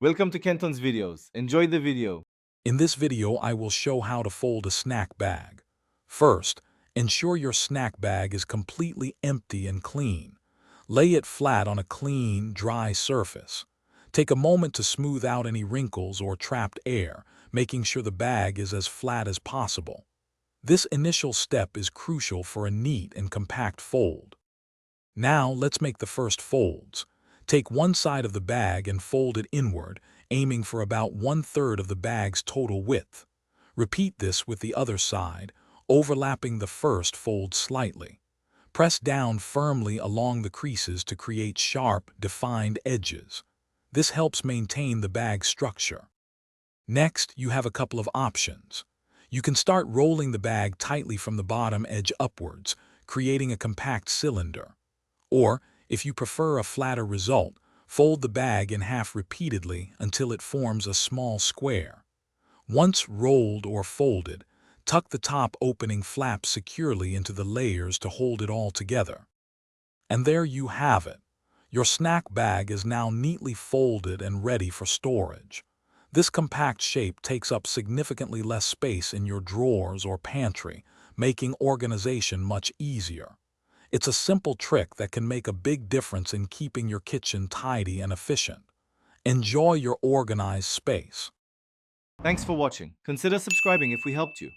Welcome to Kenton's videos. Enjoy the video. In this video, I will show how to fold a snack bag. First, ensure your snack bag is completely empty and clean. Lay it flat on a clean, dry surface. Take a moment to smooth out any wrinkles or trapped air, making sure the bag is as flat as possible. This initial step is crucial for a neat and compact fold. Now, let's make the first folds. Take one side of the bag and fold it inward, aiming for about 1/3 of the bag's total width. Repeat this with the other side, overlapping the first fold slightly. Press down firmly along the creases to create sharp, defined edges. This helps maintain the bag's structure. Next, you have a couple of options. You can start rolling the bag tightly from the bottom edge upwards, creating a compact cylinder. Or, if you prefer a flatter result, fold the bag in half repeatedly until it forms a small square. Once rolled or folded, tuck the top opening flap securely into the layers to hold it all together. And there you have it. Your snack bag is now neatly folded and ready for storage. This compact shape takes up significantly less space in your drawers or pantry, making organization much easier. It's a simple trick that can make a big difference in keeping your kitchen tidy and efficient. Enjoy your organized space. Thanks for watching. Consider subscribing if we helped you.